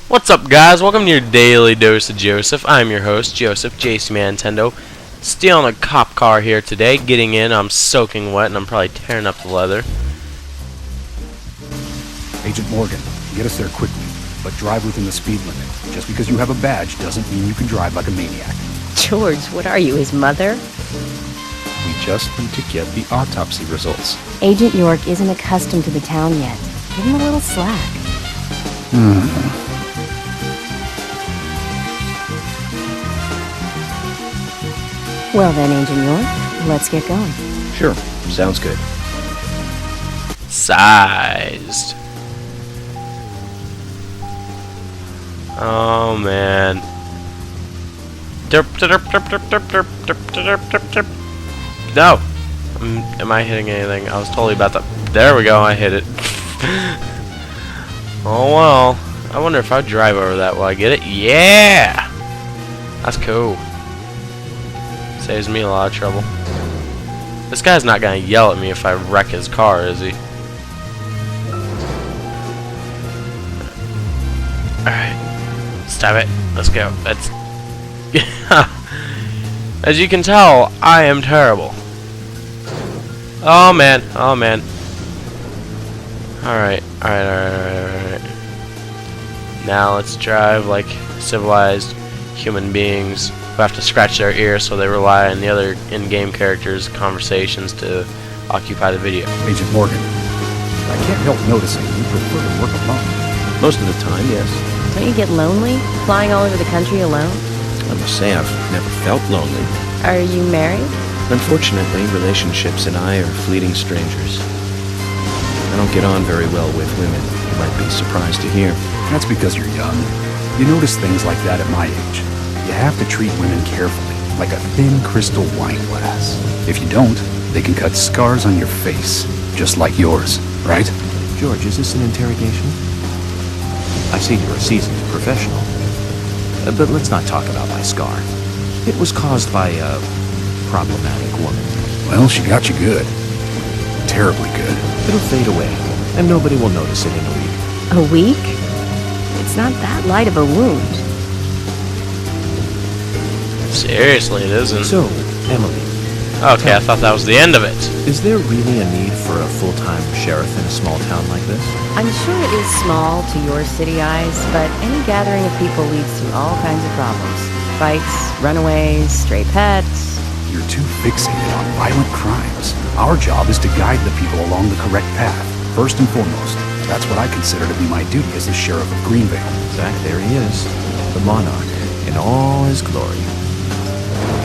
What's up, guys? Welcome to your daily dose of Joseph. I'm your host, Joseph, JsdMaNintendo. Stealing a cop car here today. Getting in, I'm soaking wet, and I'm probably tearing up the leather. Agent Morgan, get us there quickly, but drive within the speed limit. Just because you have a badge doesn't mean you can drive like a maniac. George, what are you, his mother? We just need to get the autopsy results. Agent York isn't accustomed to the town yet. Give him a little slack. Well then, Agent York, let's get going. Sure, sounds good. Sized. Oh, man. No! Am I hitting anything? I was totally about to... There we go, I hit it. Oh, well. I wonder if I drive over that, will I get it? Yeah! That's cool. Saves me a lot of trouble. This guy's not gonna yell at me if I wreck his car, is he? Alright. Stop it. Let's go. That's... As you can tell, I am terrible. Oh man. Oh man. Alright. Alright. Now let's drive like civilized human beings who have to scratch their ears, so they rely on the other in-game characters' conversations to occupy the video. Agent Morgan, I can't help noticing you prefer to work alone. Most of the time, yes. Don't you get lonely, flying all over the country alone? I must say I've never felt lonely. Are you married? Unfortunately, relationships and I are fleeting strangers. I don't get on very well with women, you might be surprised to hear. That's because you're young. You notice things like that at my age. You have to treat women carefully, like a thin crystal wine glass. If you don't, they can cut scars on your face, just like yours, right? George, is this an interrogation? I see you're a seasoned professional. But let's not talk about my scar. It was caused by a problematic woman. Well, she got you good. Terribly good. It'll fade away, and nobody will notice it in a week. A week? It's not that light of a wound. Seriously, it isn't. So, Emily. Okay, I thought that was the end of it. Is there really a need for a full-time sheriff in a small town like this? I'm sure it is small to your city eyes, but any gathering of people leads to all kinds of problems. Fights, runaways, stray pets. You're too fixated on violent crimes. Our job is to guide the people along the correct path, first and foremost. That's what I consider to be my duty as the sheriff of Greenvale. Zach, there he is. The monarch, in all his glory.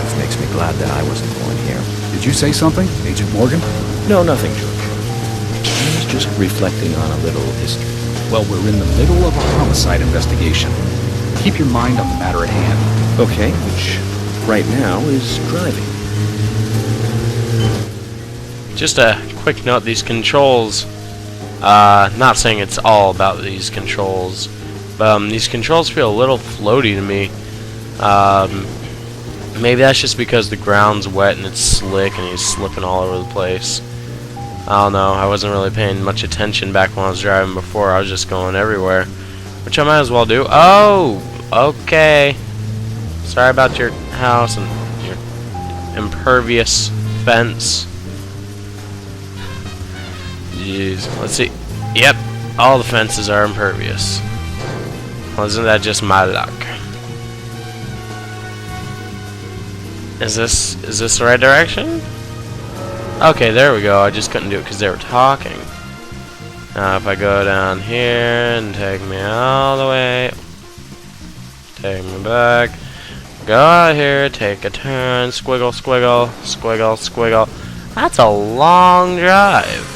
This makes me glad that I wasn't born here. Did you say something, Agent Morgan? No, nothing, George. I was just reflecting on a little history. Well, we're in the middle of a homicide investigation. Keep your mind on the matter at hand. Okay, which right now is driving. Just a quick note, these controls, not saying it's all about these controls, but these controls feel a little floaty to me. Maybe that's just because the ground's wet and it's slick and he's slipping all over the place. I don't know, I wasn't really paying much attention back when I was driving before. I was just going everywhere, which I might as well do. Oh, okay. Sorry about your house and your impervious fence. Jeez, let's see. Yep, all the fences are impervious. Well, isn't that just my luck? Is this the right direction? Okay, there we go. I just couldn't do it because they were talking. Now if I go down here and take me all the way, take me back, go out here, take a turn, squiggle, squiggle, squiggle, squiggle. That's a long drive.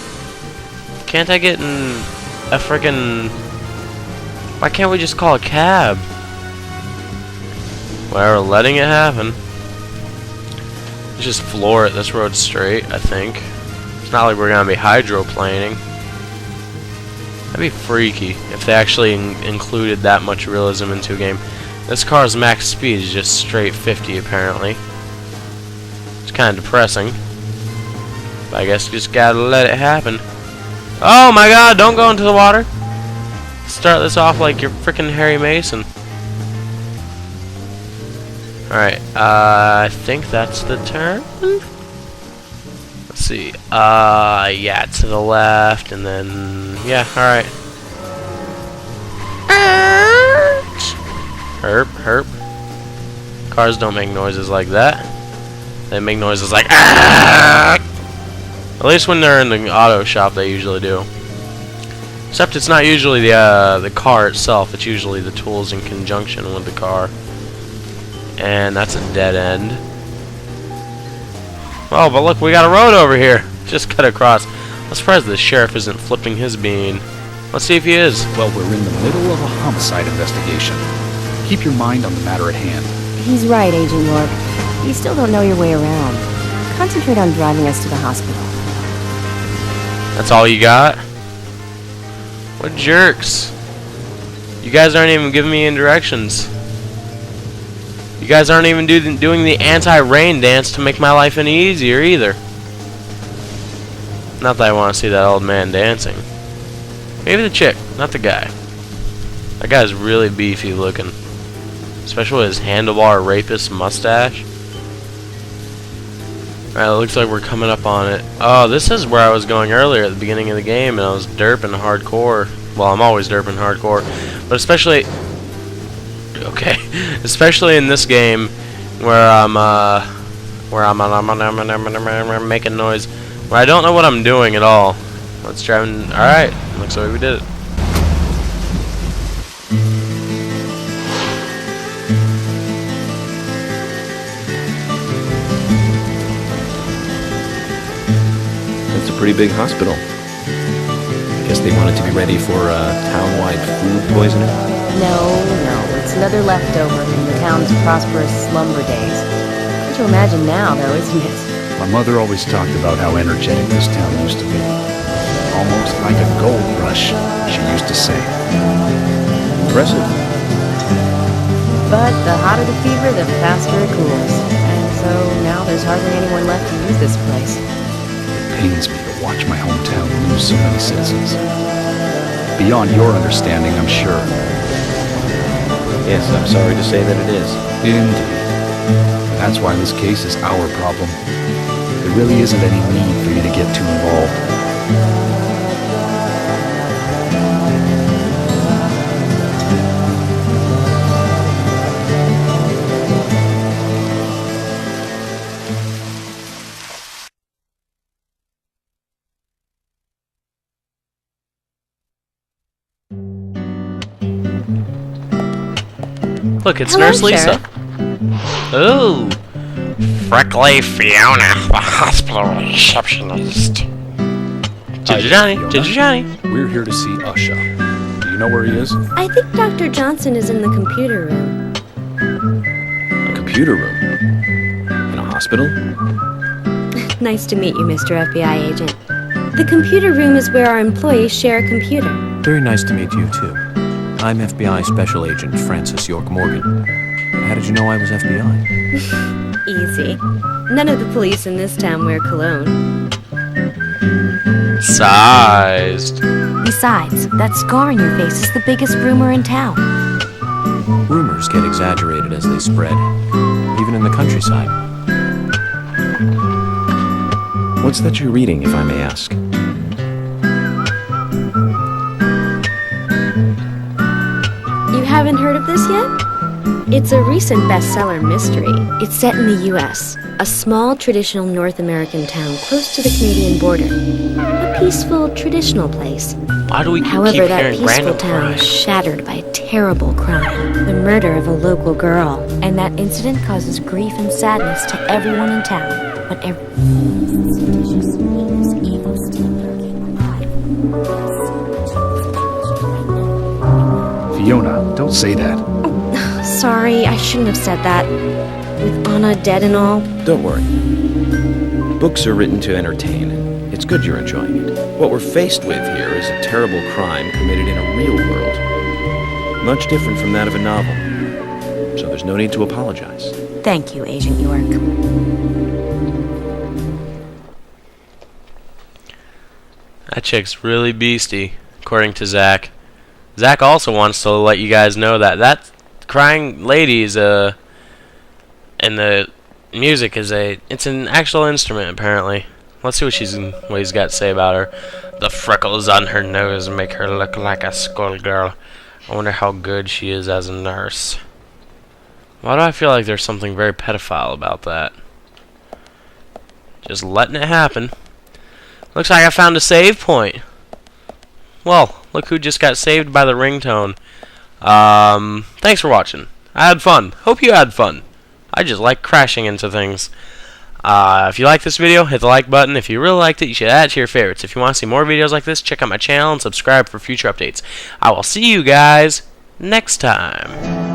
Can't I get in a frickin'... Why can't we just call a cab? Well, we're letting it happen. Let's just floor it. This road's straight, I think. It's not like we're gonna be hydroplaning. That'd be freaky if they actually included that much realism into a game. This car's max speed is just straight 50 apparently. It's kind of depressing. But I guess you just gotta let it happen. Oh my god, don't go into the water. Start this off like you're freaking Harry Mason. Alright, I think that's the turn. Let's see. Yeah, to the left, and then yeah. Alright. Herp, herp. Cars don't make noises like that. They make noises like At least when they're in the auto shop, they usually do. Except it's not usually the car itself. It's usually the tools in conjunction with the car. And that's a dead end. Oh, but look, we got a road over here. Just cut across. I'm surprised the sheriff isn't flipping his bean. Let's see if he is. Well, we're in the middle of a homicide investigation. Keep your mind on the matter at hand. He's right, Agent York. You still don't know your way around. Concentrate on driving us to the hospital. That's all you got? What jerks. You guys aren't even giving me any directions. You guys aren't even doing the anti-rain dance to make my life any easier either. Not that I want to see that old man dancing. Maybe the chick, not the guy. That guy's really beefy looking. Especially with his handlebar rapist mustache. Alright, it looks like we're coming up on it. Oh, this is where I was going earlier at the beginning of the game, and I was derping hardcore. Well, I'm always derping hardcore. But especially... Okay. Especially in this game, where I'm making noise. Where I don't know what I'm doing at all. Let's try and... Alright, looks like we did it. It's a pretty big hospital. Guess they wanted to be ready for town-wide food poisoning? No, it's another leftover from the town's prosperous slumber days. Hard to imagine now, though, isn't it? My mother always talked about how energetic this town used to be. Almost like a gold rush, she used to say. Impressive. But the hotter the fever, the faster it cools. And so now there's hardly anyone left to use this place. It pains me to watch my hometown lose so many citizens. Beyond your understanding, I'm sure. Yes, I'm sorry to say that it is. Indeed. And that's why this case is our problem. There really isn't any need for you to get too involved. Look, it's Hello, Nurse Lisa. Ooh. Freckly Fiona, the hospital receptionist. Johnny. We're here to see Usha. Do you know where he is? I think Dr. Johnson is in the computer room. A computer room? In a hospital? Nice to meet you, Mr. FBI agent. The computer room is where our employees share a computer. Very nice to meet you, too. I'm FBI Special Agent Francis York Morgan. How did you know I was FBI? Easy. None of the police in this town wear cologne. Sized. Besides, that scar on your face is the biggest rumor in town. Rumors get exaggerated as they spread, even in the countryside. What's that you're reading, if I may ask? You haven't heard of this yet? It's a recent bestseller mystery. It's set in the U.S., a small traditional North American town close to the Canadian border. A peaceful, traditional place. Why do we keep However, that hearing peaceful random town crime? is shattered by a terrible crime. The murder of a local girl. And that incident causes grief and sadness to everyone in town. But Fiona, don't say that. Sorry, I shouldn't have said that. With Anna dead and all. Don't worry. Books are written to entertain. It's good you're enjoying it. What we're faced with here is a terrible crime committed in a real world. Much different from that of a novel. So there's no need to apologize. thank you, Agent York. That chick's really beastie, according to Zach. Zach also wants to let you guys know that that crying lady is and the music is it's an actual instrument apparently. Let's see what he's got to say about her. The freckles on her nose make her look like a schoolgirl. I wonder how good she is as a nurse. Why do I feel like there's something very pedophile about that? Just letting it happen. Looks like I found a save point. Well, look who just got saved by the ringtone. Thanks for watching. I had fun. Hope you had fun. I just like crashing into things. If you like this video, hit the like button. If you really liked it, you should add it to your favorites. If you want to see more videos like this, check out my channel and subscribe for future updates. I will see you guys next time.